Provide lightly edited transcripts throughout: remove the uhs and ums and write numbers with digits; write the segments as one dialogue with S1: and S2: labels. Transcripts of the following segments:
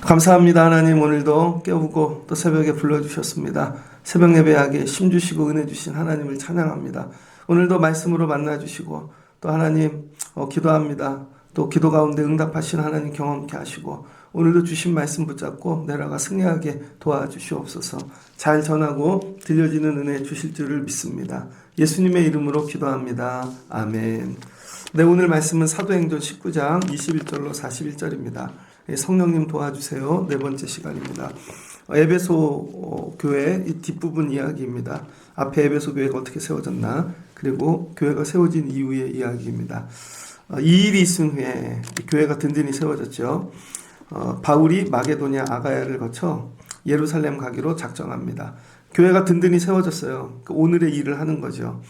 S1: 감사합니다. 하나님, 오늘도 깨우고 또 새벽에 불러주셨습니다. 새벽 예배하게 힘주시고 은혜 주신 하나님을 찬양합니다. 오늘도 말씀으로 만나주시고 또 하나님 기도합니다. 또 기도 가운데 응답하신 하나님 경험케 하시고 오늘도 주신 말씀 붙잡고 내려가 승리하게 도와주시옵소서. 잘 전하고 들려지는 은혜 주실 줄을 믿습니다. 예수님의 이름으로 기도합니다. 아멘. 네, 오늘 말씀은 사도행전 19장 21절로 41절입니다. 성령님 도와주세요. 네 번째 시간입니다. 에베소 교회 이 뒷부분 이야기입니다. 앞에 에베소 교회가 어떻게 세워졌나, 그리고 교회가 세워진 이후의 이야기입니다. 이 일이 있은 후에 교회가 든든히 세워졌죠. 바울이 마게도냐 아가야를 거쳐 예루살렘 가기로 작정합니다. 교회가 든든히 세워졌어요. 오늘의 일을 하는 거죠.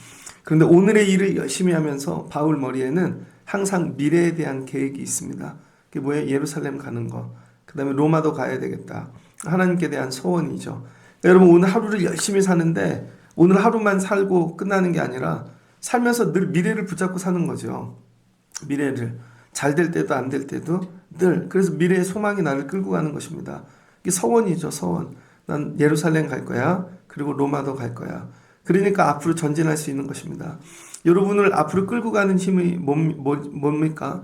S1: 그런데 오늘의 일을 열심히 하면서 바울 머리에는 항상 미래에 대한 계획이 있습니다. 그게 뭐예요? 예루살렘 가는 거, 그 다음에 로마도 가야 되겠다. 하나님께 대한 소원이죠. 여러분, 오늘 하루를 열심히 사는데 오늘 하루만 살고 끝나는 게 아니라 살면서 늘 미래를 붙잡고 사는 거죠. 미래를 잘 될 때도 안 될 때도 늘. 그래서 미래의 소망이 나를 끌고 가는 것입니다. 이게 서원이죠. 서원. 난 예루살렘 갈 거야. 그리고 로마도 갈 거야. 그러니까 앞으로 전진할 수 있는 것입니다. 여러분을 앞으로 끌고 가는 힘이 뭡니까?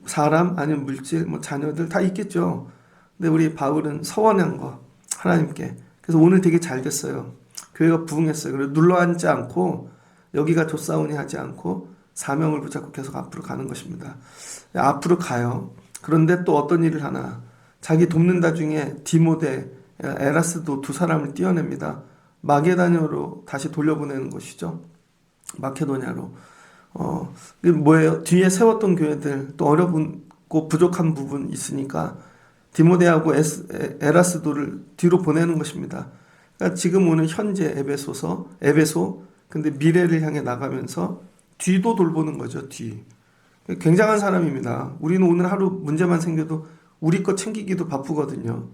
S1: 사람, 아니면 물질, 자녀들 다 있겠죠. 근데 우리 바울은 서원한 거, 하나님께. 그래서 오늘 되게 잘 됐어요. 교회가 부흥했어요. 그리고 눌러앉지 않고 여기가 조싸우니 하지 않고 사명을 붙잡고 계속 앞으로 가는 것입니다. 앞으로 가요. 그런데 또 어떤 일을 하나, 자기 돕는다 중에 디모데, 에라스도 두 사람을 띄어냅니다. 마게도냐로 다시 돌려보내는 것이죠. 마케도냐로. 뭐예요? 뒤에 세웠던 교회들 또 어렵고 부족한 부분 있으니까 디모데하고 에라스도를 뒤로 보내는 것입니다. 그러니까 지금 오늘 현재 에베소, 근데 미래를 향해 나가면서 뒤도 돌보는 거죠. 뒤. 굉장한 사람입니다. 우리는 오늘 하루 문제만 생겨도 우리 것 챙기기도 바쁘거든요.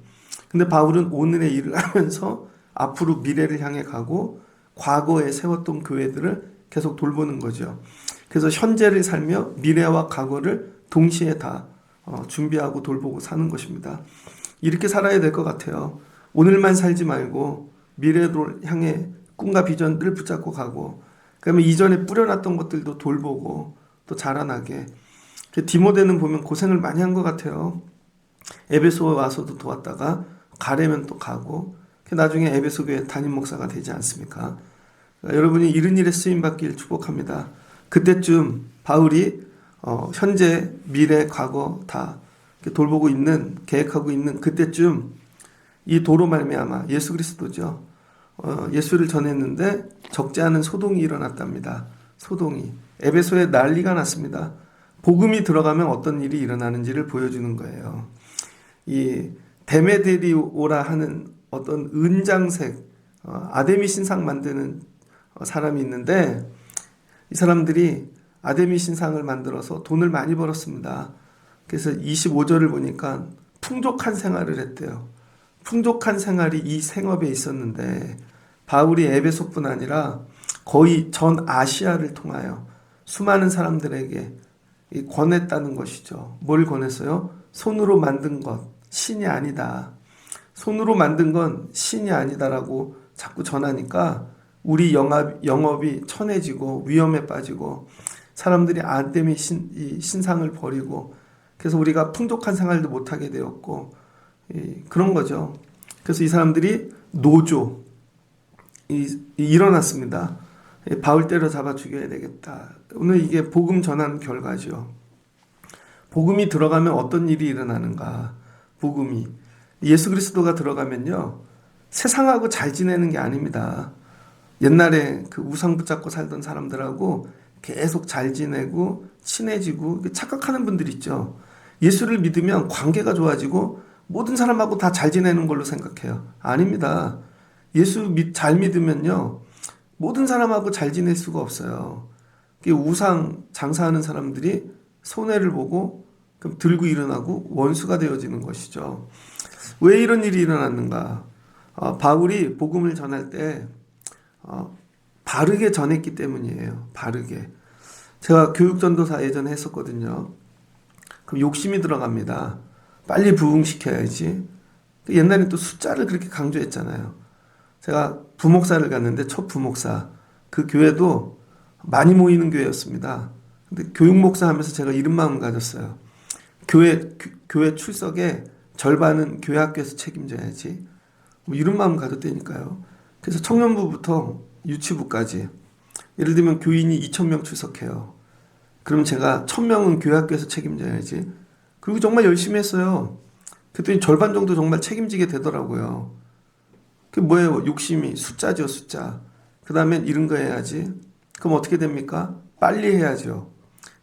S1: 근데 바울은 오늘의 일을 하면서 앞으로 미래를 향해 가고 과거에 세웠던 교회들을 계속 돌보는 거죠. 그래서 현재를 살며 미래와 과거를 동시에 다 준비하고 돌보고 사는 것입니다. 이렇게 살아야 될 것 같아요. 오늘만 살지 말고 미래를 향해 꿈과 비전들을 붙잡고 가고, 그러면 이전에 뿌려놨던 것들도 돌보고 또 자라나게. 디모데는 보면 고생을 많이 한 것 같아요. 에베소에 와서도 도왔다가 가려면 또 가고, 나중에 에베소 교회 담임 목사가 되지 않습니까? 여러분이 이런 일에 쓰임받길 축복합니다. 그때쯤 바울이 현재, 미래, 과거 다 돌보고 있는, 계획하고 있는 그때쯤 이 도로 말미암아 예수 그리스도죠. 예수를 전했는데 적지 않은 소동이 일어났답니다. 소동이. 에베소에 난리가 났습니다. 복음이 들어가면 어떤 일이 일어나는지를 보여주는 거예요. 이 데메데리오라 하는 어떤 은장색, 아데미 신상 만드는 사람이 있는데, 이 사람들이 아데미 신상을 만들어서 돈을 많이 벌었습니다. 그래서 25절을 보니까 풍족한 생활을 했대요. 풍족한 생활이 이 생업에 있었는데 바울이 에베소뿐 아니라 거의 전 아시아를 통하여 수많은 사람들에게 권했다는 것이죠. 뭘 권했어요? 손으로 만든 것, 신이 아니다. 손으로 만든 건 신이 아니다라고 자꾸 전하니까 우리 영업이 천해지고 위험에 빠지고 사람들이 아데미 신상을 버리고, 그래서 우리가 풍족한 생활도 못하게 되었고, 그런 거죠. 그래서 이 사람들이 노조 일어났습니다. 바울 때려잡아 죽여야 되겠다. 오늘 이게 복음 전한 결과죠. 복음이 들어가면 어떤 일이 일어나는가. 복음이 예수 그리스도가 들어가면요, 세상하고 잘 지내는 게 아닙니다. 옛날에 그 우상 붙잡고 살던 사람들하고 계속 잘 지내고 친해지고 착각하는 분들 있죠. 예수를 믿으면 관계가 좋아지고 모든 사람하고 다 잘 지내는 걸로 생각해요. 아닙니다. 예수 잘 믿으면요, 모든 사람하고 잘 지낼 수가 없어요. 우상 장사하는 사람들이 손해를 보고 그럼 들고 일어나고 원수가 되어지는 것이죠. 왜 이런 일이 일어났는가? 바울이 복음을 전할 때 바르게 전했기 때문이에요. 바르게. 제가 교육전도사 예전에 했었거든요. 그럼 욕심이 들어갑니다. 빨리 부흥시켜야지. 옛날에 또 숫자를 그렇게 강조했잖아요. 제가 부목사를 갔는데 첫 부목사. 그 교회도 많이 모이는 교회였습니다. 근데 교육목사 하면서 제가 이런 마음을 가졌어요. 교회 출석에 절반은 교회 학교에서 책임져야지. 뭐 이런 마음 가졌다니까요. 그래서 청년부부터 유치부까지. 예를 들면 교인이 2,000명 출석해요. 그럼 제가 1,000명은 교회 학교에서 책임져야지. 그리고 정말 열심히 했어요. 그랬더니 절반 정도 정말 책임지게 되더라고요. 그게 뭐예요? 욕심이 숫자죠, 숫자. 그 다음엔 이런 거 해야지. 그럼 어떻게 됩니까? 빨리 해야죠.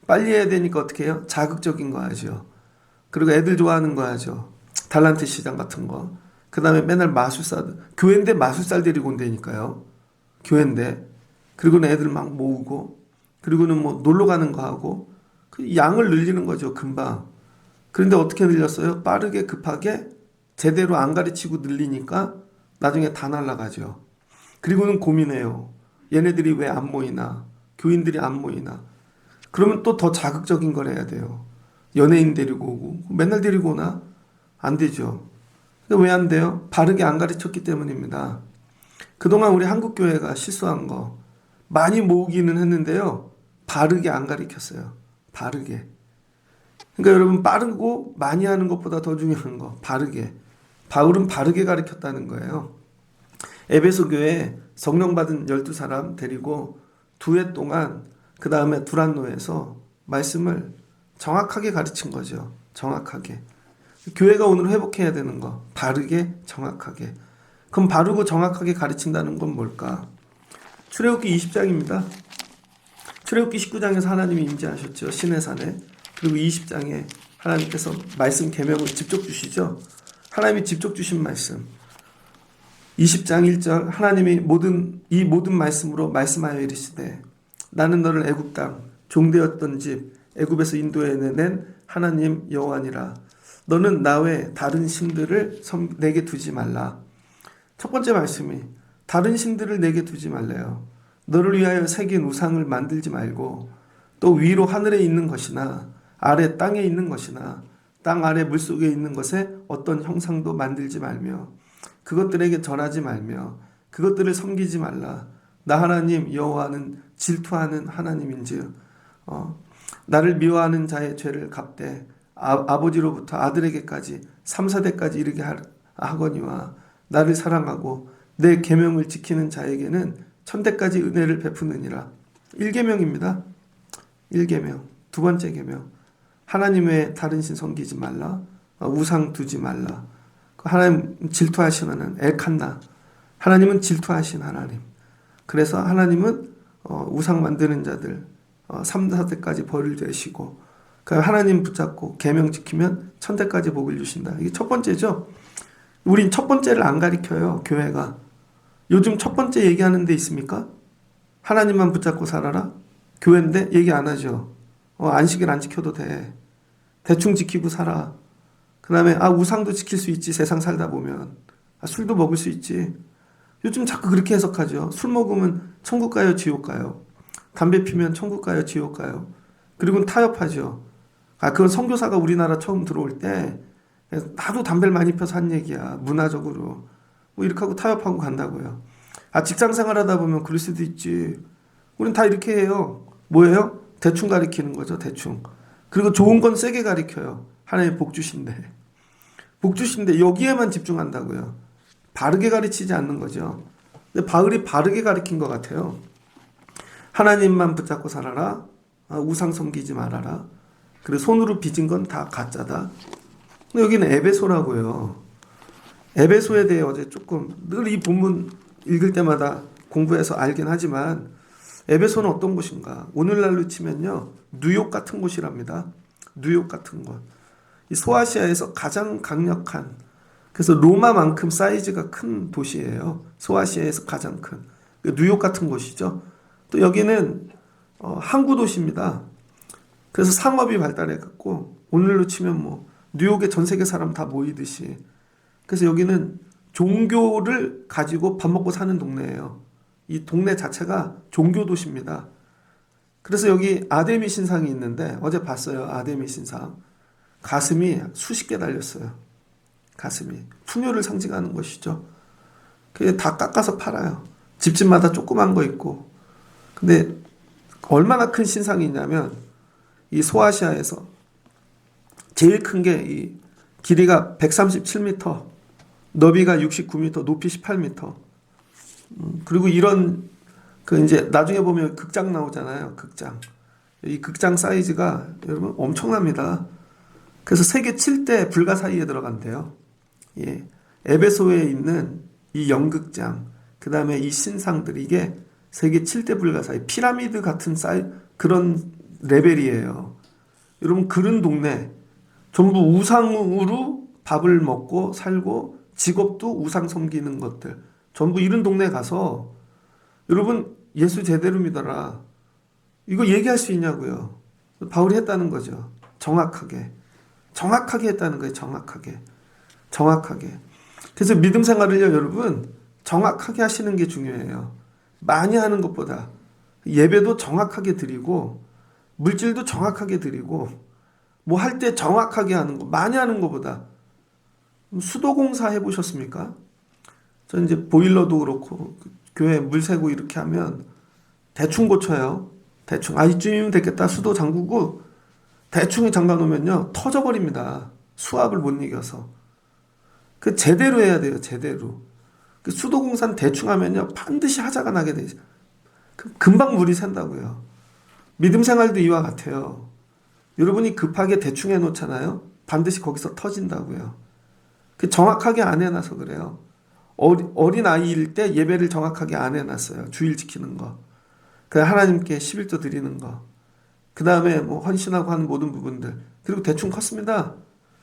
S1: 빨리 해야 되니까 어떻게 해요? 자극적인 거 하죠. 그리고 애들 좋아하는 거 하죠. 달란트 시장 같은 거. 그 다음에 맨날 마술사, 교회인데 마술사 데리고 온다니까요. 교회인데. 그리고는 애들 막 모으고, 그리고는 뭐 놀러 가는 거 하고, 그 양을 늘리는 거죠, 금방. 그런데 어떻게 늘렸어요? 빠르게 급하게 제대로 안 가르치고 늘리니까 나중에 다 날아가죠. 그리고는 고민해요. 얘네들이 왜 안 모이나? 교인들이 안 모이나? 그러면 또 더 자극적인 걸 해야 돼요. 연예인 데리고 오고. 맨날 데리고 오나? 안 되죠. 왜 안 돼요? 바르게 안 가르쳤기 때문입니다. 그동안 우리 한국교회가 실수한 거 많이 모으기는 했는데요. 바르게 안 가르쳤어요. 바르게. 그러니까 여러분 빠르고 많이 하는 것보다 더 중요한 거 바르게. 바울은 바르게 가르쳤다는 거예요. 에베소 교회에 성령 받은 12사람 데리고 2해 동안 그 다음에 두란노에서 말씀을 정확하게 가르친 거죠. 정확하게. 교회가 오늘 회복해야 되는 거 바르게 정확하게. 그럼 바르고 정확하게 가르친다는 건 뭘까? 출애굽기 20장입니다. 출애굽기 19장에서 하나님이 임재하셨죠. 시내산에. 그리고 20장에 하나님께서 말씀 계명을 직접 주시죠. 하나님이 직접 주신 말씀. 20장 1절 하나님이 이 모든 말씀으로 말씀하여 이르시되 나는 너를 애굽 땅 종되었던 집 애굽에서 인도해낸 하나님 여호와니라. 너는 나 외 다른 신들을 내게 두지 말라. 첫 번째 말씀이 다른 신들을 내게 두지 말래요. 너를 위하여 새긴 우상을 만들지 말고 또 위로 하늘에 있는 것이나 아래 땅에 있는 것이나 땅 아래 물속에 있는 것에 어떤 형상도 만들지 말며 그것들에게 절하지 말며 그것들을 섬기지 말라. 나 하나님 여호와는 질투하는 하나님인즉 나를 미워하는 자의 죄를 갚되 아버지로부터 아들에게까지 3, 4대까지 이르게 하거니와 나를 사랑하고 내 계명을 지키는 자에게는 1000대까지 은혜를 베푸느니라. 1계명입니다. 1계명. 두 번째 계명. 하나님 외에 다른 신 섬기지 말라. 우상 두지 말라. 하나님 질투하시는 엘칸나. 하나님은 질투하신 하나님. 그래서 하나님은 우상 만드는 자들 3, 4대까지 벌을 내시고 하나님 붙잡고 계명 지키면 1000대까지 복을 주신다. 이게 첫 번째죠. 우린 첫 번째를 안 가르쳐요. 교회가. 요즘 첫 번째 얘기하는 데 있습니까? 하나님만 붙잡고 살아라. 교회인데 얘기 안 하죠. 안식일 안 지켜도 돼. 대충 지키고 살아. 그 다음에 우상도 지킬 수 있지. 세상 살다 보면. 술도 먹을 수 있지. 요즘 자꾸 그렇게 해석하죠. 술 먹으면 천국 가요, 지옥 가요. 담배 피면 천국 가요, 지옥 가요. 그리고는 타협하죠. 그건 선교사가 우리나라 처음 들어올 때 나도 담배를 많이 펴서 한 얘기야. 문화적으로. 뭐 이렇게 하고 타협하고 간다고요. 직장 생활하다 보면 그럴 수도 있지. 우린 다 이렇게 해요. 뭐예요? 대충 가리키는 거죠. 대충. 그리고 좋은 건 세게 가리켜요. 하나님 복 주신대. 복 주신대. 여기에만 집중한다고요. 바르게 가르치지 않는 거죠. 근데 바울이 바르게 가르친 것 같아요. 하나님만 붙잡고 살아라. 우상 섬기지 말아라. 그리고 손으로 빚은 건 다 가짜다. 근데 여기는 에베소라고요. 에베소에 대해 어제 조금 늘 이 본문 읽을 때마다 공부해서 알긴 하지만 에베소는 어떤 곳인가? 오늘날로 치면요. 뉴욕 같은 곳이랍니다. 뉴욕 같은 곳. 이 소아시아에서 가장 강력한 그래서 로마만큼 사이즈가 큰 도시예요. 소아시아에서 가장 큰. 뉴욕 같은 곳이죠. 또 여기는 항구 도시입니다. 그래서 상업이 발달해갖고 오늘로 치면 뭐 뉴욕에 전 세계 사람 다 모이듯이 그래서 여기는 종교를 가지고 밥 먹고 사는 동네예요. 이 동네 자체가 종교 도시입니다. 그래서 여기 아데미 신상이 있는데 어제 봤어요. 아데미 신상. 가슴이 수십 개 달렸어요. 가슴이. 풍요를 상징하는 것이죠. 그게 다 깎아서 팔아요. 집집마다 조그만 거 있고. 근데 얼마나 큰 신상이 있냐면 이 소아시아에서 제일 큰 게 이 길이가 137m, 너비가 69m, 높이 18m. 그리고 이런 그 이제 나중에 보면 극장 나오잖아요. 극장. 이 극장 사이즈가 여러분 엄청납니다. 그래서 세계 7대 불가 사이에 들어간대요. 예. 에베소에 있는 이 연극장, 그 다음에 이 신상들, 이게 세계 7대 불가 사이, 피라미드 같은 그런 레벨이에요. 여러분, 그런 동네, 전부 우상으로 밥을 먹고 살고, 직업도 우상 섬기는 것들, 전부 이런 동네 가서, 여러분, 예수 제대로 믿어라. 이거 얘기할 수 있냐고요. 바울이 했다는 거죠. 정확하게. 정확하게 했다는 거예요. 정확하게. 정확하게. 그래서 믿음 생활을요, 여러분, 정확하게 하시는 게 중요해요. 많이 하는 것보다 예배도 정확하게 드리고 물질도 정확하게 드리고 뭐 할 때 정확하게 하는 거, 많이 하는 것보다. 수도공사 해보셨습니까? 저 이제 보일러도 그렇고 교회 물 새고 이렇게 하면 대충 고쳐요. 대충 이쯤이면 됐겠다. 수도 잠그고 대충 잠가 놓으면요 터져버립니다. 수압을 못 이겨서. 그 제대로 해야 돼요. 제대로. 그 수도공사는 대충 하면요 반드시 하자가 나게 돼 있어요. 금방 물이 샌다고요. 믿음 생활도 이와 같아요. 여러분이 급하게 대충 해놓잖아요. 반드시 거기서 터진다고요. 그 정확하게 안 해놔서 그래요. 어린 아이일 때 예배를 정확하게 안 해놨어요. 주일 지키는 거. 그 하나님께 11조 드리는 거. 그 다음에 뭐 헌신하고 하는 모든 부분들. 그리고 대충 컸습니다.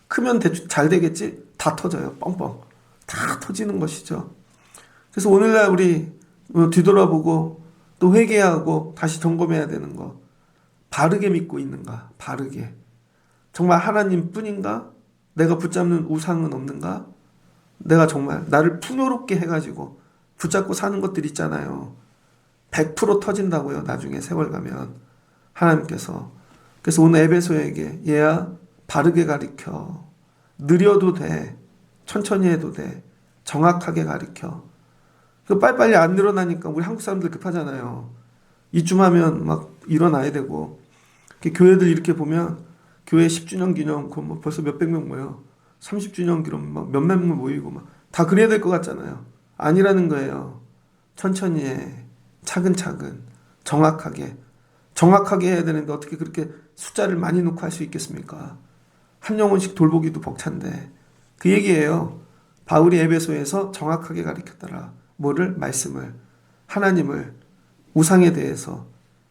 S1: 크면 대충 잘 되겠지? 다 터져요. 뻥뻥. 다 터지는 것이죠. 그래서 오늘날 우리 뒤돌아보고 또 회개하고 다시 점검해야 되는 거. 바르게 믿고 있는가? 바르게. 정말 하나님 뿐인가? 내가 붙잡는 우상은 없는가? 내가 정말 나를 풍요롭게 해가지고 붙잡고 사는 것들 있잖아요. 100% 터진다고요. 나중에 세월 가면. 하나님께서. 그래서 오늘 에베소에게 얘야 바르게 가르쳐. 느려도 돼. 천천히 해도 돼. 정확하게 가르쳐. 빨리빨리 안 늘어나니까 우리 한국 사람들 급하잖아요. 이쯤 하면 막 일어나야 되고. 교회들 이렇게 보면 교회 10주년 기념 뭐 벌써 몇백 명 모여. 30주년 기념 막 몇몇 명 모이고 막 다 그래야 될 것 같잖아요. 아니라는 거예요. 천천히 해. 차근차근. 정확하게. 정확하게 해야 되는데 어떻게 그렇게 숫자를 많이 놓고 할 수 있겠습니까? 한 영혼씩 돌보기도 벅찬데. 그 얘기예요. 바울이 에베소에서 정확하게 가르쳤더라. 뭐를? 말씀을. 하나님을. 우상에 대해서.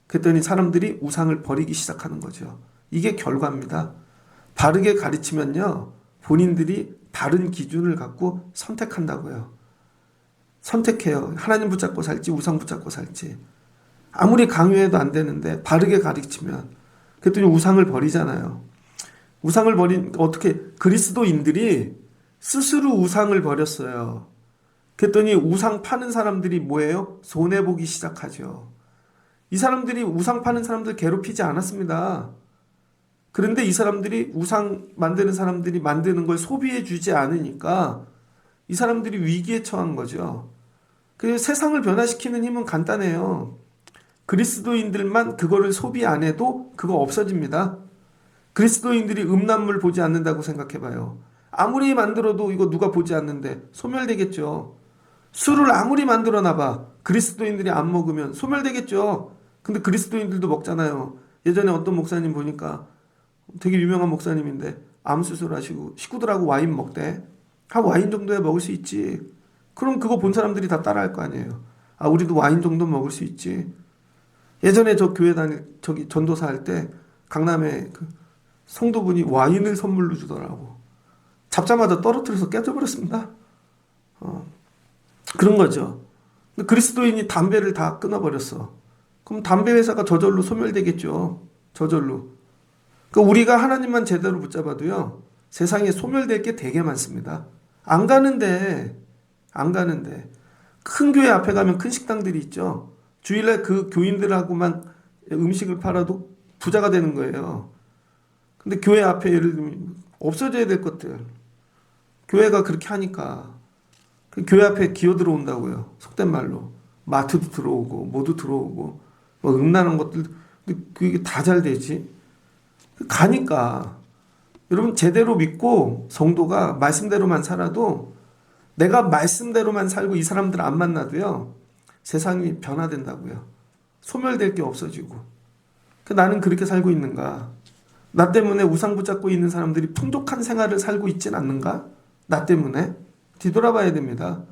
S1: 그랬더니 사람들이 우상을 버리기 시작하는 거죠. 이게 결과입니다. 바르게 가르치면요. 본인들이 바른 기준을 갖고 선택한다고요. 선택해요. 하나님 붙잡고 살지 우상 붙잡고 살지. 아무리 강요해도 안 되는데 바르게 가르치면. 그랬더니 우상을 버리잖아요. 우상을 버린 어떻게 그리스도인들이 스스로 우상을 버렸어요. 그랬더니 우상 파는 사람들이 뭐예요? 손해보기 시작하죠. 이 사람들이 우상 파는 사람들 괴롭히지 않았습니다. 그런데 이 사람들이 우상 만드는 사람들이 만드는 걸 소비해 주지 않으니까 이 사람들이 위기에 처한 거죠. 그래서 세상을 변화시키는 힘은 간단해요. 그리스도인들만 그거를 소비 안 해도 그거 없어집니다. 그리스도인들이 음란물 보지 않는다고 생각해봐요. 아무리 만들어도 이거 누가 보지 않는데 소멸되겠죠. 술을 아무리 만들어놔봐. 그리스도인들이 안 먹으면 소멸되겠죠. 근데 그리스도인들도 먹잖아요. 예전에 어떤 목사님 보니까 되게 유명한 목사님인데 암 수술하시고 식구들하고 와인 먹대. 와인 정도야 먹을 수 있지. 그럼 그거 본 사람들이 다 따라할 거 아니에요. 우리도 와인 정도 먹을 수 있지. 예전에 저 교회 저기 전도사 할 때 강남에 그 성도분이 와인을 선물로 주더라고. 잡자마자 떨어뜨려서 깨져버렸습니다. 그런 거죠. 근데 그리스도인이 담배를 다 끊어버렸어. 그럼 담배 회사가 저절로 소멸되겠죠. 저절로. 그러니까 우리가 하나님만 제대로 붙잡아도요. 세상에 소멸될 게 되게 많습니다. 안 가는데 안 가는데. 큰 교회 앞에 가면 큰 식당들이 있죠. 주일날 그 교인들하고만 음식을 팔아도 부자가 되는 거예요. 근데 교회 앞에 예를 들면 없어져야 될 것들. 교회가 그렇게 하니까 그 교회 앞에 기어 들어온다고요. 속된 말로. 마트도 들어오고 뭐도 들어오고 뭐 음란한 것들 그게 다 잘 되지. 가니까 여러분 제대로 믿고 성도가 말씀대로만 살아도 내가 말씀대로만 살고 이 사람들 안 만나도요. 세상이 변화된다고요. 소멸될 게 없어지고. 나는 그렇게 살고 있는가? 나 때문에 우상 붙잡고 있는 사람들이 풍족한 생활을 살고 있진 않는가? 나 때문에? 뒤돌아봐야 됩니다.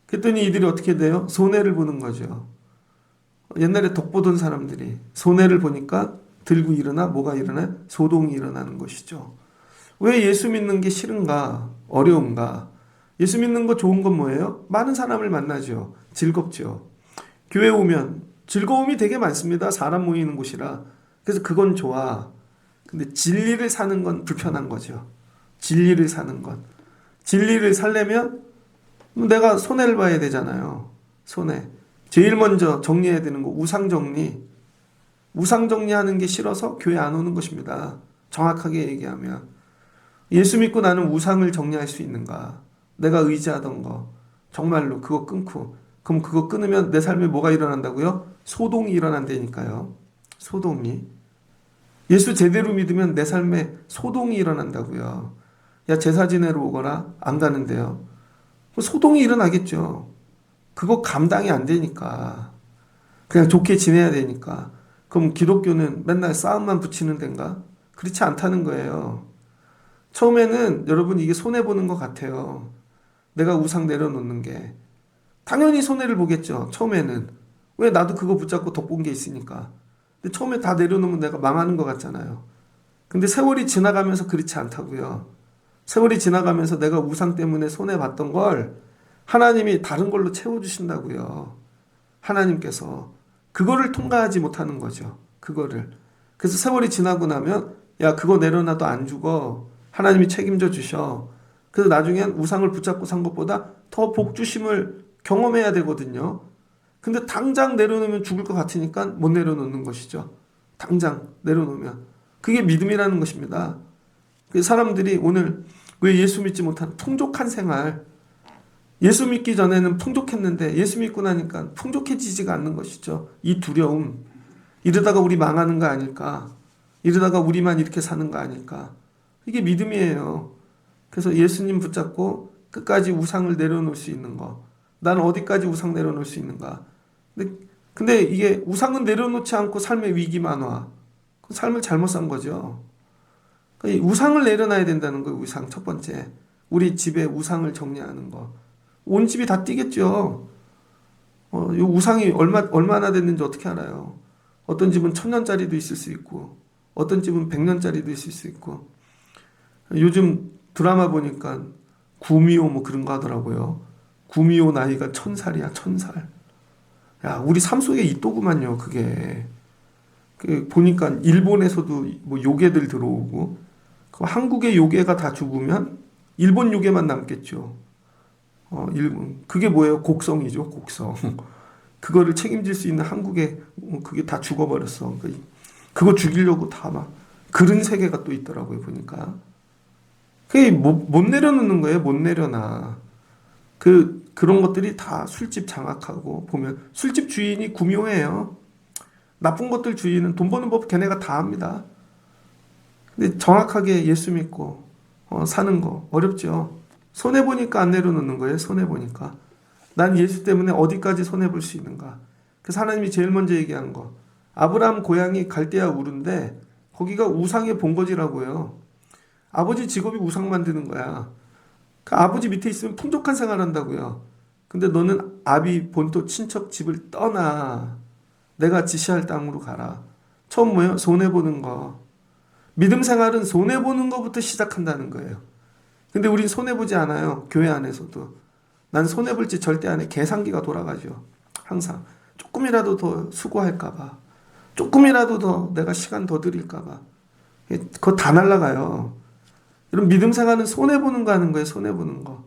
S1: 그랬더니 이들이 어떻게 돼요? 손해를 보는 거죠. 옛날에 덕 보던 사람들이 손해를 보니까 들고 일어나 뭐가 일어나? 소동이 일어나는 것이죠. 왜 예수 믿는 게 싫은가? 어려운가? 예수 믿는 거 좋은 건 뭐예요? 많은 사람을 만나죠. 즐겁죠. 교회 오면 즐거움이 되게 많습니다. 사람 모이는 곳이라. 그래서 그건 좋아. 근데 진리를 사는 건 불편한 거죠. 진리를 사는 건. 진리를 살려면 내가 손해를 봐야 되잖아요. 손해. 제일 먼저 정리해야 되는 거 우상 정리. 우상 정리하는 게 싫어서 교회 안 오는 것입니다. 정확하게 얘기하면. 예수 믿고 나는 우상을 정리할 수 있는가? 내가 의지하던 거 정말로 그거 끊고 그럼 그거 끊으면 내 삶에 뭐가 일어난다고요? 소동이 일어난다니까요. 소동이. 예수 제대로 믿으면 내 삶에 소동이 일어난다고요. 야 제사 지내러 오거라. 안 가는데요. 소동이 일어나겠죠. 그거 감당이 안 되니까. 그냥 좋게 지내야 되니까. 그럼 기독교는 맨날 싸움만 붙이는 데인가? 그렇지 않다는 거예요. 처음에는 여러분 이게 손해보는 것 같아요. 내가 우상 내려놓는 게. 당연히 손해를 보겠죠. 처음에는. 왜 나도 그거 붙잡고 덕본 게 있으니까. 근데 처음에 다 내려놓으면 내가 망하는 것 같잖아요. 근데 세월이 지나가면서 그렇지 않다고요. 세월이 지나가면서 내가 우상 때문에 손해봤던 걸 하나님이 다른 걸로 채워주신다고요. 하나님께서. 그거를 통과하지 못하는 거죠. 그거를. 그래서 세월이 지나고 나면 야 그거 내려놔도 안 죽어. 하나님이 책임져 주셔. 그래서 나중엔 우상을 붙잡고 산 것보다 더 복주심을 경험해야 되거든요. 근데 당장 내려놓으면 죽을 것 같으니까 못 내려놓는 것이죠. 당장 내려놓으면. 그게 믿음이라는 것입니다. 사람들이 오늘 왜 예수 믿지 못하는 풍족한 생활. 예수 믿기 전에는 풍족했는데 예수 믿고 나니까 풍족해지지가 않는 것이죠. 이 두려움. 이러다가 우리 망하는 거 아닐까. 이러다가 우리만 이렇게 사는 거 아닐까. 이게 믿음이에요. 그래서 예수님 붙잡고 끝까지 우상을 내려놓을 수 있는 거. 나는 어디까지 우상 내려놓을 수 있는가. 근데 이게 우상은 내려놓지 않고 삶의 위기만 와. 삶을 잘못 산 거죠. 우상을 내려놔야 된다는 거예요. 우상 첫 번째. 우리 집에 우상을 정리하는 거. 온 집이 다 뛰겠죠. 이 우상이 얼마나 됐는지 어떻게 알아요. 어떤 집은 1000년짜리도 있을 수 있고 어떤 집은 100년짜리도 있을 수 있고 요즘 드라마 보니까 구미호 뭐 그런 거 하더라고요. 구미호 나이가 1000살이야. 1000살. 야 우리 삶 속에 있더구만요. 그게. 보니까 일본에서도 뭐 요괴들 들어오고 한국의 요괴가 다 죽으면 일본 요괴만 남겠죠. 일본. 그게 뭐예요? 곡성이죠. 곡성. 그거를 책임질 수 있는 한국에 그게 다 죽어버렸어. 그거 죽이려고 다 막 그런 세계가 또 있더라고요. 보니까. 그게 못 내려놓는 거예요. 못 내려놔. 그런 것들이 다 술집 장악하고 보면 술집 주인이 구묘해요. 나쁜 것들 주인은 돈 버는 법 걔네가 다 합니다. 근데 정확하게 예수 믿고 사는 거 어렵죠. 손해보니까 안 내려놓는 거예요. 손해보니까. 난 예수 때문에 어디까지 손해볼 수 있는가. 그래서 하나님이 제일 먼저 얘기한 거. 아브라함 고향이 갈대아 우르인데 거기가 우상의 본거지라고요. 아버지 직업이 우상 만드는 거야. 그 아버지 밑에 있으면 풍족한 생활 한다고요. 근데 너는 아비 본토 친척 집을 떠나. 내가 지시할 땅으로 가라. 처음 뭐예요? 손해보는 거. 믿음 생활은 손해보는 것부터 시작한다는 거예요. 근데 우린 손해보지 않아요. 교회 안에서도. 난 손해볼지 절대 안 해. 계산기가 돌아가죠. 항상. 조금이라도 더 수고할까봐. 조금이라도 더 내가 시간 더 드릴까봐. 그거 다 날라가요. 여러분 믿음 생활은 손해보는 거 하는 거예요. 손해보는 거.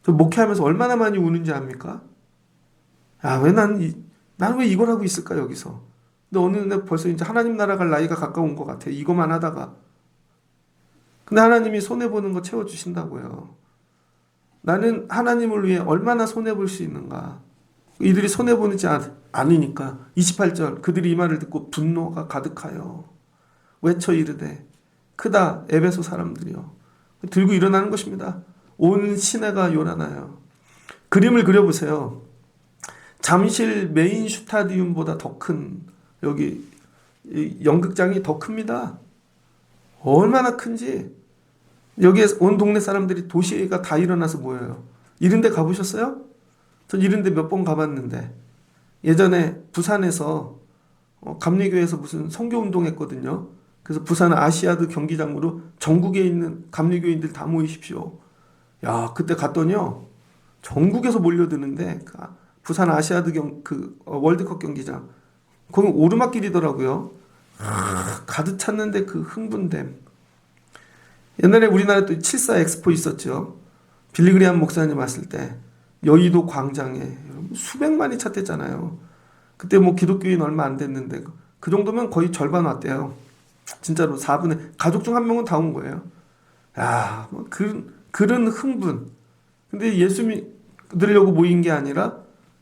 S1: 저 목회하면서 얼마나 많이 우는지 압니까? 야, 나는 왜 이걸 하고 있을까, 여기서? 근데 어느 날 벌써 이제 하나님 나라 갈 나이가 가까운 것 같아. 이거만 하다가. 근데 하나님이 손해보는 거 채워주신다고요. 나는 하나님을 위해 얼마나 손해볼 수 있는가. 이들이 손해보지 않으니까 28절 그들이 이 말을 듣고 분노가 가득하여 외쳐 이르되 크다 에베소 사람들이여. 들고 일어나는 것입니다. 온 시내가 요란하여. 그림을 그려보세요. 잠실 메인 슈타디움보다 더 큰 여기 연극장이 더 큽니다. 얼마나 큰지. 여기에 온 동네 사람들이 도시가 다 일어나서 모여요. 이런 데 가보셨어요? 전 이런 데 몇 번 가봤는데 예전에 부산에서 감리교에서 무슨 선교운동 했거든요. 그래서 부산 아시아드 경기장으로 전국에 있는 감리교인들 다 모이십시오. 야, 그때 갔더니요. 전국에서 몰려드는데 부산 아시아드 월드컵 경기장 거기 오르막길이더라고요. 가득 찼는데 그 흥분됨. 옛날에 우리나라에 또 74 엑스포 있었죠. 빌리그리암 목사님 왔을 때 여의도 광장에 수백만이 찼댔잖아요. 그때 뭐 기독교인 얼마 안 됐는데 그 정도면 거의 절반 왔대요. 진짜로 4분의 가족 중 한 명은 다 온 거예요. 야, 뭐 그런 흥분. 근데 예수 믿으려고 모인 게 아니라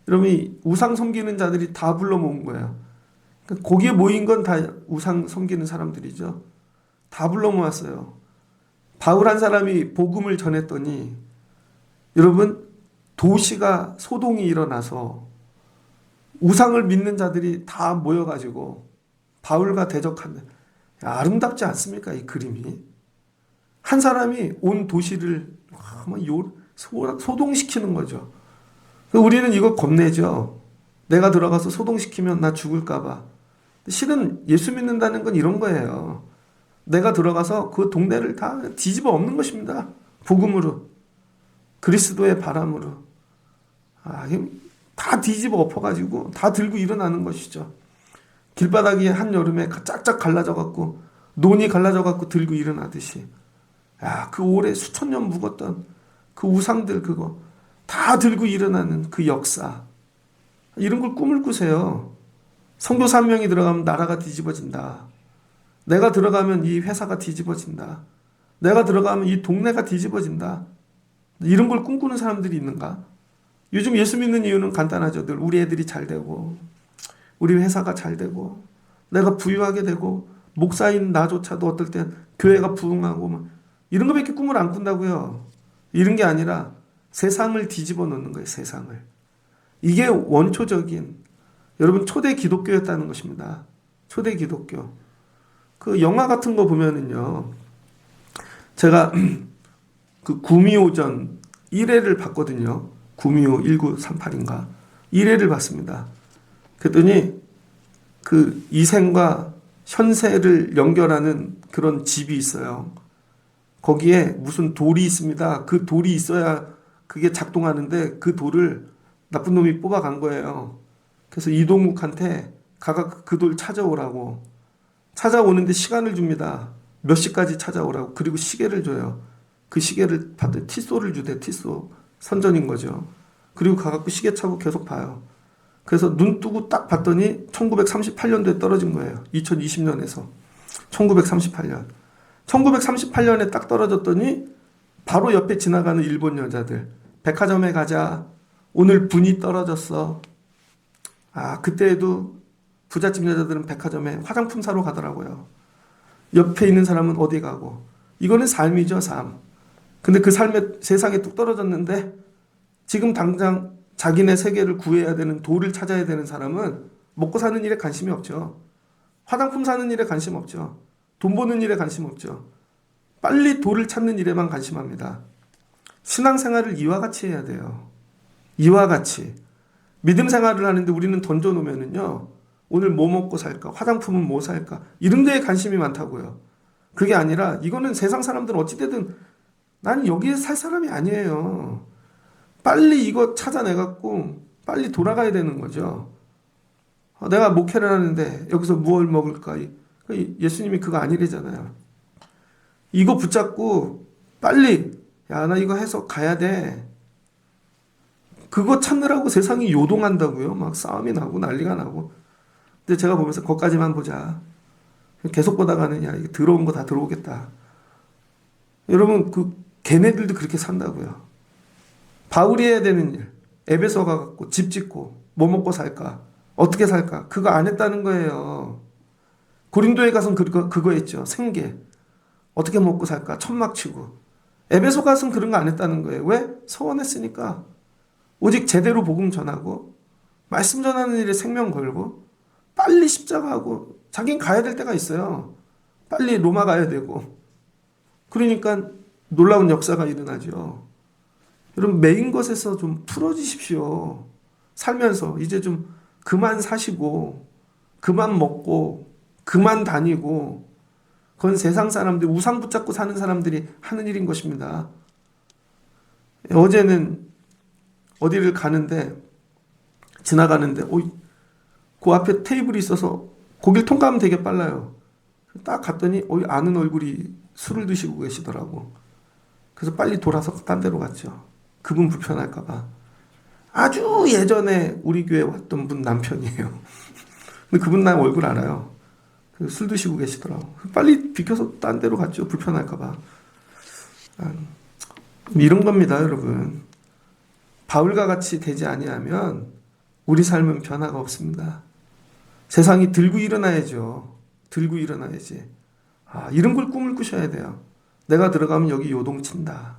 S1: 여러분이 우상 섬기는 자들이 다 불러 모은 거예요. 그러니까 거기에 모인 건 다 우상 섬기는 사람들이죠. 다 불러 모았어요. 바울 한 사람이 복음을 전했더니 여러분 도시가 소동이 일어나서 우상을 믿는 자들이 다 모여가지고 바울과 대적한다. 아름답지 않습니까? 이 그림이. 한 사람이 온 도시를 소동시키는 거죠. 우리는 이거 겁내죠. 내가 들어가서 소동시키면 나 죽을까봐. 실은 예수 믿는다는 건 이런 거예요. 내가 들어가서 그 동네를 다 뒤집어 엎는 것입니다. 복음으로. 그리스도의 바람으로. 다 뒤집어 엎어가지고 다 들고 일어나는 것이죠. 길바닥이 한여름에 짝짝 갈라져갖고 논이 갈라져갖고 들고 일어나듯이. 그 오래 수천 년 묵었던 그 우상들 그거 다 들고 일어나는 그 역사. 이런 걸 꿈을 꾸세요. 선교사 한 명이 들어가면 나라가 뒤집어진다. 내가 들어가면 이 회사가 뒤집어진다. 내가 들어가면 이 동네가 뒤집어진다. 이런 걸 꿈꾸는 사람들이 있는가? 요즘 예수 믿는 이유는 간단하죠. 늘 우리 애들이 잘 되고 우리 회사가 잘 되고 내가 부유하게 되고 목사인 나조차도 어떨 땐 교회가 부흥하고 이런 거밖에 꿈을 안 꾼다고요. 이런 게 아니라 세상을 뒤집어 놓는 거예요. 세상을. 이게 원초적인 여러분 초대 기독교였다는 것입니다. 초대 기독교. 그 영화 같은 거 보면은요. 제가 그 구미호전 1회를 봤거든요. 구미호 1938인가 1회를 봤습니다. 그랬더니 그 이생과 현세를 연결하는 그런 집이 있어요. 거기에 무슨 돌이 있습니다. 그 돌이 있어야 그게 작동하는데 그 돌을 나쁜 놈이 뽑아간 거예요. 그래서 이동욱한테 가가 그 돌 찾아오라고. 찾아오는데 시간을 줍니다. 몇 시까지 찾아오라고. 그리고 시계를 줘요. 그 시계를 받을 티소를 주대. 티소. 선전인 거죠. 그리고 가갖고 시계 차고 계속 봐요. 그래서 눈 뜨고 딱 봤더니 1938년도에 떨어진 거예요. 2020년에서. 1938년. 1938년에 딱 떨어졌더니 바로 옆에 지나가는 일본 여자들. 백화점에 가자. 오늘 분이 떨어졌어. 그때에도 부잣집 여자들은 백화점에 화장품 사러 가더라고요. 옆에 있는 사람은 어디 가고. 이거는 삶이죠, 삶. 근데 그 삶에 세상에 뚝 떨어졌는데 지금 당장 자기네 세계를 구해야 되는 돌을 찾아야 되는 사람은 먹고 사는 일에 관심이 없죠. 화장품 사는 일에 관심 없죠. 돈 버는 일에 관심 없죠. 빨리 돌을 찾는 일에만 관심합니다. 신앙생활을 이와 같이 해야 돼요. 이와 같이. 믿음 생활을 하는데 우리는 던져놓으면은요. 오늘 뭐 먹고 살까? 화장품은 뭐 살까? 이런 데에 관심이 많다고요. 그게 아니라 이거는 세상 사람들은 어찌되든 나는 여기에 살 사람이 아니에요. 빨리 이거 찾아내갖고 빨리 돌아가야 되는 거죠. 내가 목회를 하는데 여기서 무엇을 먹을까? 예수님이 그거 아니래잖아요. 이거 붙잡고 빨리 나 이거 해서 가야 돼. 그거 찾느라고 세상이 요동한다고요. 막 싸움이 나고 난리가 나고. 근데 제가 보면서 거기까지만 보자. 계속 보다가는 야, 이게 들어온 거 다 들어오겠다. 여러분, 걔네들도 그렇게 산다고요. 바울이 해야 되는 일, 에베소 가갖고 집 짓고 뭐 먹고 살까? 어떻게 살까? 그거 안 했다는 거예요. 고린도에 가서는 그거 했죠. 생계. 어떻게 먹고 살까? 천막 치고. 에베소 가서는 그런 거 안 했다는 거예요. 왜? 서원했으니까. 오직 제대로 복음 전하고 말씀 전하는 일에 생명 걸고 빨리 십자가하고 자긴 가야 될 때가 있어요. 빨리 로마 가야 되고. 그러니까 놀라운 역사가 일어나죠. 여러분 메인 것에서 좀 풀어지십시오. 살면서 이제 좀 그만 사시고 그만 먹고 그만 다니고 그건 세상 사람들 우상 붙잡고 사는 사람들이 하는 일인 것입니다. 어제는 어디를 가는데 지나가는데 그 앞에 테이블이 있어서 거길 통과하면 되게 빨라요. 딱 갔더니 아는 얼굴이 술을 드시고 계시더라고. 그래서 빨리 돌아서 딴 데로 갔죠. 그분 불편할까 봐. 아주 예전에 우리 교회 왔던 분 남편이에요. 근데 그분 나 얼굴 알아요. 술 드시고 계시더라고. 빨리 비켜서 딴 데로 갔죠. 불편할까 봐. 이런 겁니다, 여러분. 바울과 같이 되지 아니하면 우리 삶은 변화가 없습니다. 세상이 들고 일어나야죠. 들고 일어나야지. 이런 걸 꿈을 꾸셔야 돼요. 내가 들어가면 여기 요동친다.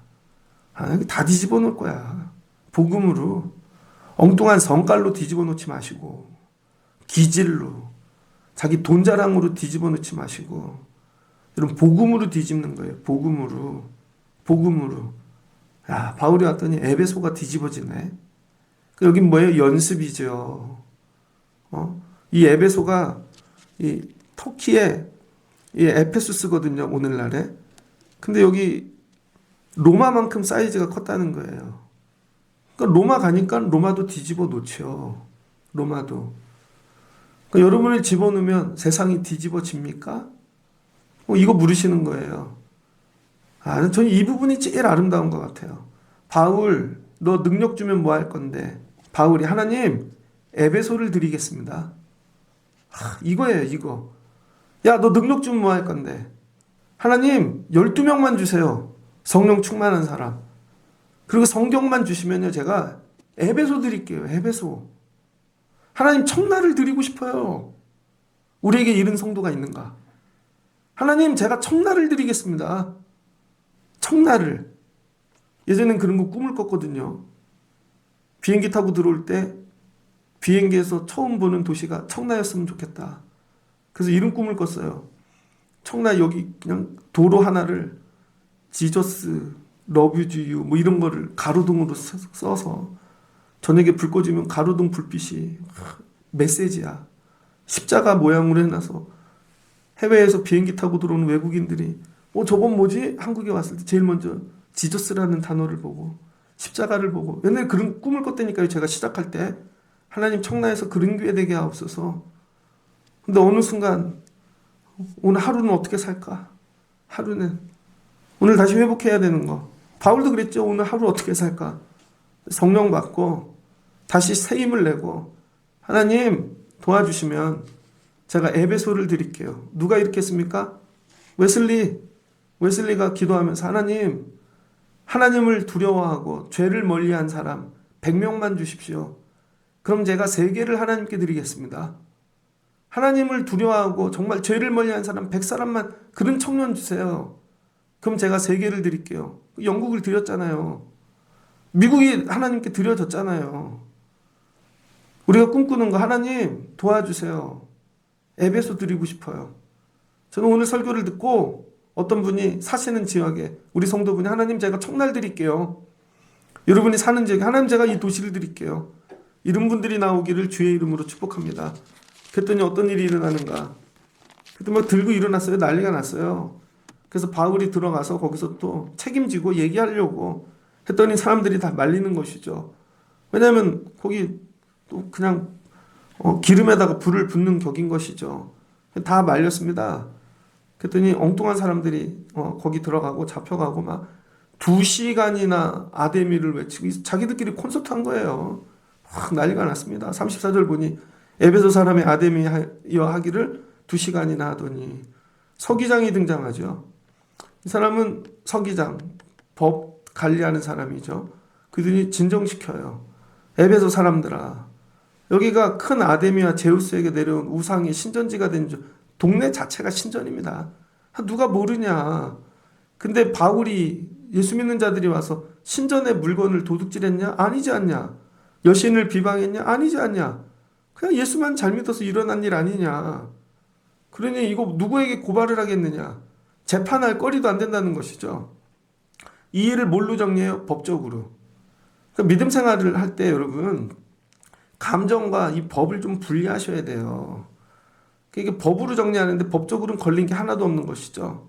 S1: 여기 다 뒤집어 놓을 거야. 복음으로. 엉뚱한 성깔로 뒤집어 놓지 마시고 기질로 자기 돈 자랑으로 뒤집어 놓지 마시고 여러분 복음으로 뒤집는 거예요. 복음으로. 야, 바울이 왔더니 에베소가 뒤집어지네. 여긴 뭐예요? 연습이죠. 이 에베소가 이 터키의 이 에페수스거든요. 오늘날에. 근데 여기 로마만큼 사이즈가 컸다는 거예요. 그러니까 로마 가니까 로마도 뒤집어 놓죠. 로마도. 그러니까 여러분을 집어넣으면 세상이 뒤집어집니까? 이거 물으시는 거예요. 저는 이 부분이 제일 아름다운 것 같아요. 바울, 너 능력 주면 뭐 할 건데? 바울이 하나님, 에베소를 드리겠습니다. 이거예요, 이거. 야, 너 능력 주면 뭐 할 건데? 하나님, 12명만 주세요. 성령 충만한 사람. 그리고 성경만 주시면요, 제가 에베소 드릴게요, 에베소. 하나님, 청나를 드리고 싶어요. 우리에게 이런 성도가 있는가? 하나님, 제가 청나를 드리겠습니다. 청나를. 예전엔 그런 거 꿈을 꿨거든요. 비행기 타고 들어올 때 비행기에서 처음 보는 도시가 청라였으면 좋겠다. 그래서 이런 꿈을 꿨어요. 청라 여기 그냥 도로 하나를 지저스, 러브 유 뭐 이런 거를 가로등으로 써서 저녁에 불 꺼지면 가로등 불빛이 메시지야. 십자가 모양으로 해놔서 해외에서 비행기 타고 들어오는 외국인들이 저건 뭐지? 한국에 왔을 때 제일 먼저 지저스라는 단어를 보고 십자가를 보고 옛날에 그런 꿈을 꿨다니까요. 제가 시작할 때 하나님 청라에서 그런 교회 되게 하옵소서. 근데 어느 순간 오늘 하루는 어떻게 살까? 하루는 오늘 다시 회복해야 되는 거. 바울도 그랬죠. 오늘 하루 어떻게 살까? 성령 받고 다시 새 힘을 내고 하나님 도와주시면 제가 에베소를 드릴게요. 누가 이렇게 했습니까? 웨슬리가 기도하면서 하나님을 두려워하고 죄를 멀리한 사람 100명만 주십시오. 그럼 제가 세계를 하나님께 드리겠습니다. 하나님을 두려워하고 정말 죄를 멀리한 사람 100사람만 그런 청년 주세요. 그럼 제가 세계를 드릴게요. 영국을 드렸잖아요. 미국이 하나님께 드려졌잖아요. 우리가 꿈꾸는 거 하나님 도와주세요. 에베소 드리고 싶어요. 저는 오늘 설교를 듣고 어떤 분이 사시는 지역에 우리 성도분이 하나님 제가 청날 드릴게요. 여러분이 사는 지역에 하나님 제가 이 도시를 드릴게요. 이런 분들이 나오기를 주의 이름으로 축복합니다. 그랬더니 어떤 일이 일어나는가. 그때 막 들고 일어났어요. 난리가 났어요. 그래서 바울이 들어가서 거기서 또 책임지고 얘기하려고 했더니 사람들이 다 말리는 것이죠. 왜냐하면 거기 또 그냥 기름에다가 불을 붓는 격인 것이죠. 다 말렸습니다. 그랬더니 엉뚱한 사람들이 거기 들어가고 잡혀가고 막 2시간이나 아데미를 외치고 자기들끼리 콘서트 한 거예요. 확 난리가 났습니다. 34절 보니 에베소 사람의 아데미여 하기를 2시간이나 하더니 서기장이 등장하죠. 이 사람은 서기장, 법 관리하는 사람이죠. 그들이 진정시켜요. 에베소 사람들아, 여기가 큰 아데미와 제우스에게 내려온 우상의 신전지가 된 줄, 동네 자체가 신전입니다. 누가 모르냐. 근데 바울이 예수 믿는 자들이 와서 신전의 물건을 도둑질했냐? 아니지 않냐? 여신을 비방했냐? 아니지 않냐? 그냥 예수만 잘 믿어서 일어난 일 아니냐? 그러니 이거 누구에게 고발을 하겠느냐? 재판할 거리도 안 된다는 것이죠. 이 일을 뭘로 정리해요? 법적으로. 그러니까 믿음 생활을 할 때 여러분, 감정과 이 법을 좀 분리하셔야 돼요. 이게 법으로 정리하는데 법적으로는 걸린 게 하나도 없는 것이죠.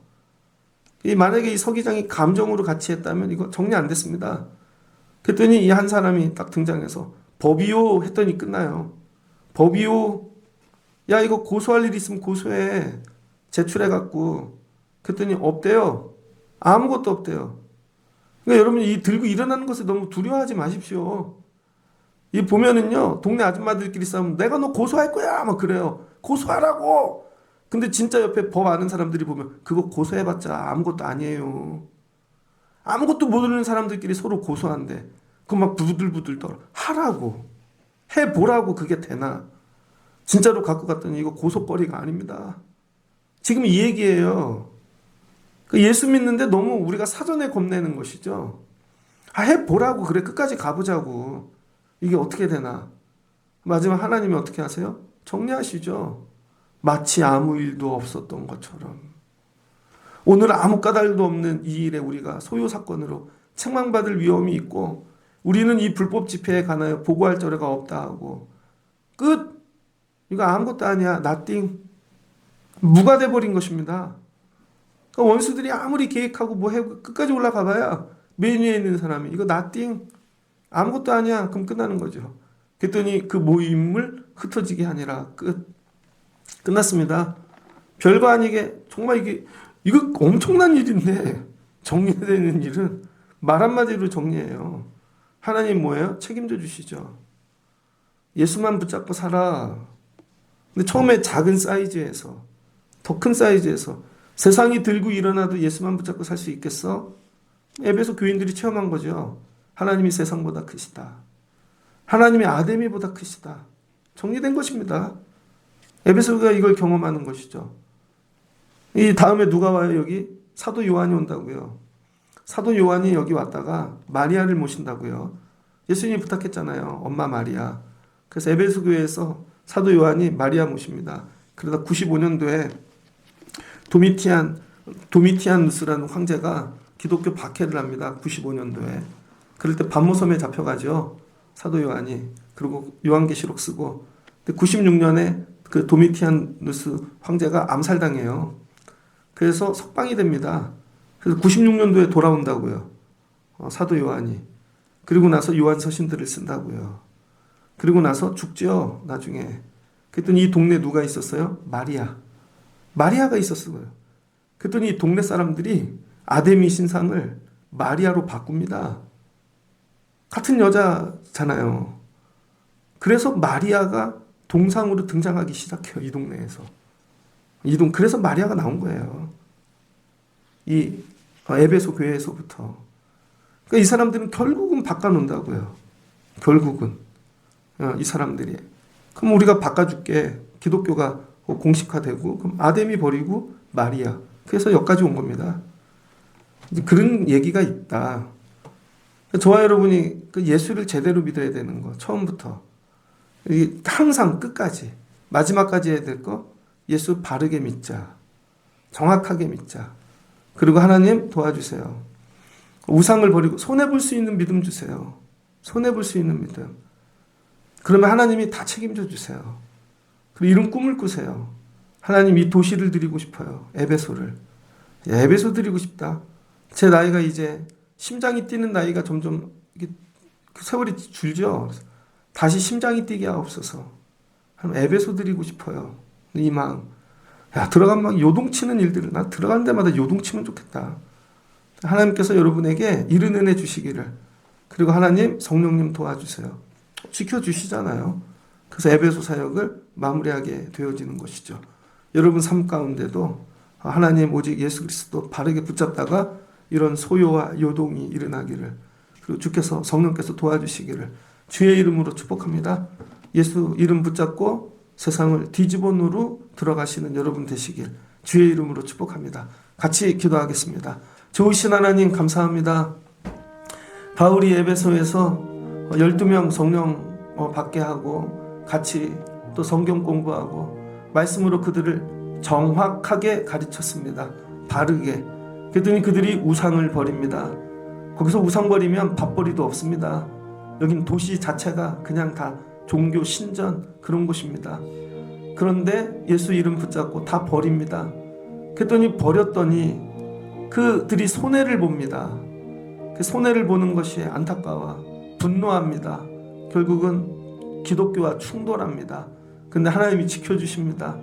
S1: 만약에 이 서기장이 감정으로 같이 했다면 이거 정리 안 됐습니다. 그랬더니 이 한 사람이 딱 등장해서 법이요 했더니 끝나요. 법이요. 야, 이거 고소할 일 있으면 고소해. 제출해갖고. 그랬더니 없대요. 아무것도 없대요. 그러니까 여러분 이 들고 일어나는 것에 너무 두려워하지 마십시오. 이 보면은요, 동네 아줌마들끼리 싸우면 내가 너 고소할 거야 막 그래요. 고소하라고. 근데 진짜 옆에 법 아는 사람들이 보면 그거 고소해봤자 아무것도 아니에요. 아무것도 모르는 사람들끼리 서로 고소한데 그거 막 부들부들 떨어. 하라고. 해보라고. 그게 되나. 진짜로 갖고 갔더니 이거 고소거리가 아닙니다. 지금 이 얘기예요. 예수 믿는데 너무 우리가 사전에 겁내는 것이죠. 해보라고. 그래 끝까지 가보자고. 이게 어떻게 되나. 마지막 하나님이 어떻게 하세요? 정리하시죠. 마치 아무 일도 없었던 것처럼. 오늘 아무 까닭도 없는 이 일에 우리가 소요 사건으로 책망받을 위험이 있고 우리는 이 불법 집회에 관하여 보고할 자료가 없다 하고 끝! 이거 아무것도 아니야. nothing. 무가 돼버린 것입니다. 그러니까 원수들이 아무리 계획하고 뭐 해 끝까지 올라가 봐야 맨 위에 있는 사람이 이거 nothing. 아무것도 아니야. 그럼 끝나는 거죠. 그랬더니 그 모임을 흩어지게 하니라. 끝났습니다. 별거 아니게 정말 이거 엄청난 일인데 정리되는 일은 말 한마디로 정리해요. 하나님 뭐예요? 책임져 주시죠. 예수만 붙잡고 살아. 근데 처음에 작은 사이즈에서 더 큰 사이즈에서 세상이 들고 일어나도 예수만 붙잡고 살 수 있겠어? 에베소 교인들이 체험한 거죠. 하나님이 세상보다 크시다. 하나님이 아데미보다 크시다. 정리된 것입니다. 에베소가 이걸 경험하는 것이죠. 이 다음에 누가 와요? 여기 사도 요한이 온다고요. 사도 요한이 여기 왔다가 마리아를 모신다고요. 예수님이 부탁했잖아요. 엄마 마리아. 그래서 에베소 교회에서 사도 요한이 마리아 모십니다. 그러다 95년도에 도미티안누스라는 황제가 기독교 박해를 합니다. 95년도에. 그럴 때 반모섬에 잡혀가죠. 사도 요한이. 그리고 요한계시록 쓰고. 근데 96년에 그 도미티안누스 황제가 암살당해요. 그래서 석방이 됩니다. 그래서 96년도에 돌아온다고요. 사도 요한이. 그리고 나서 요한 서신들을 쓴다고요. 그리고 나서 죽죠. 나중에. 그랬더니 이 동네 누가 있었어요? 마리아. 마리아가 있었어요. 그랬더니 이 동네 사람들이 아데미 신상을 마리아로 바꿉니다. 같은 여자잖아요. 그래서 마리아가 동상으로 등장하기 시작해요. 이 동네에서. 그래서 마리아가 나온 거예요. 이 에베소 교회에서부터. 그러니까 이 사람들은 결국은 바꿔놓는다고요. 결국은. 이 사람들이. 그럼 우리가 바꿔줄게. 기독교가 공식화되고 그럼 아데미 버리고 마리아. 그래서 여기까지 온 겁니다. 그런 얘기가 있다. 저와 여러분이 예수를 제대로 믿어야 되는 거. 처음부터. 항상 끝까지. 마지막까지 해야 될 거. 예수 바르게 믿자. 정확하게 믿자. 그리고 하나님 도와주세요. 우상을 버리고 손해볼 수 있는 믿음 주세요. 손해볼 수 있는 믿음. 그러면 하나님이 다 책임져 주세요. 그리고 이런 꿈을 꾸세요. 하나님 이 도시를 드리고 싶어요. 에베소를. 에베소 드리고 싶다. 제 나이가 이제 심장이 뛰는 나이가 점점 세월이 줄죠. 다시 심장이 뛰게 하옵소서. 에베소 드리고 싶어요. 이 마음. 야, 들어가면 막 요동치는 일들을, 나 들어가는 데마다 요동치면 좋겠다. 하나님께서 여러분에게 이른 은혜 주시기를, 그리고 하나님 성령님 도와주세요. 지켜주시잖아요. 그래서 에베소 사역을 마무리하게 되어지는 것이죠. 여러분 삶 가운데도 하나님 오직 예수 그리스도 바르게 붙잡다가 이런 소요와 요동이 일어나기를, 그리고 주께서 성령께서 도와주시기를 주의 이름으로 축복합니다. 예수 이름 붙잡고 세상을 뒤집어 놓으러 들어가시는 여러분 되시길 주의 이름으로 축복합니다. 같이 기도하겠습니다. 좋으신 하나님 감사합니다. 바울이 에베소에서 12명 성령 받게 하고 같이 또 성경 공부하고 말씀으로 그들을 정확하게 가르쳤습니다. 바르게. 그랬더니 그들이 우상을 버립니다. 거기서 우상 버리면 밥벌이도 없습니다. 여긴 도시 자체가 그냥 다 종교 신전 그런 곳입니다. 그런데 예수 이름 붙잡고 다 버립니다. 그랬더니 버렸더니 그들이 손해를 봅니다. 그 손해를 보는 것이 안타까워 분노합니다. 결국은 기독교와 충돌합니다. 근데 하나님이 지켜주십니다.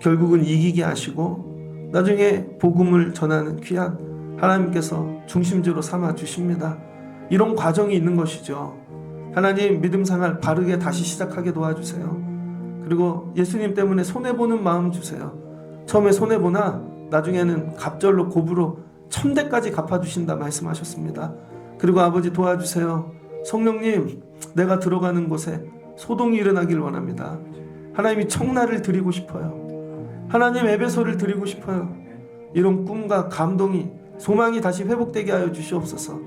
S1: 결국은 이기게 하시고 나중에 복음을 전하는 귀한 하나님께서 중심지로 삼아 주십니다. 이런 과정이 있는 것이죠. 하나님 믿음 생활 바르게 다시 시작하게 도와주세요. 그리고 예수님 때문에 손해보는 마음 주세요. 처음에 손해보나 나중에는 갑절로 곱으로 1000대까지 갚아주신다 말씀하셨습니다. 그리고 아버지 도와주세요. 성령님, 내가 들어가는 곳에 소동이 일어나길 원합니다. 하나님이 청라를 드리고 싶어요. 하나님 에베소를 드리고 싶어요. 이런 꿈과 감동이 소망이 다시 회복되게 하여 주시옵소서.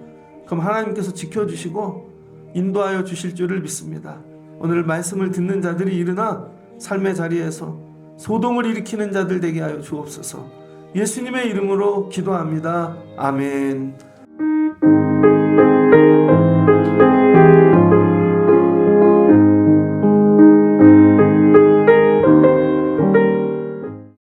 S1: 그럼 하나님께서 지켜주시고 인도하여 주실 줄을 믿습니다. 오늘 말씀을 듣는 자들이 일어나 삶의 자리에서 소동을 일으키는 자들 되게 하여 주옵소서. 예수님의 이름으로 기도합니다. 아멘.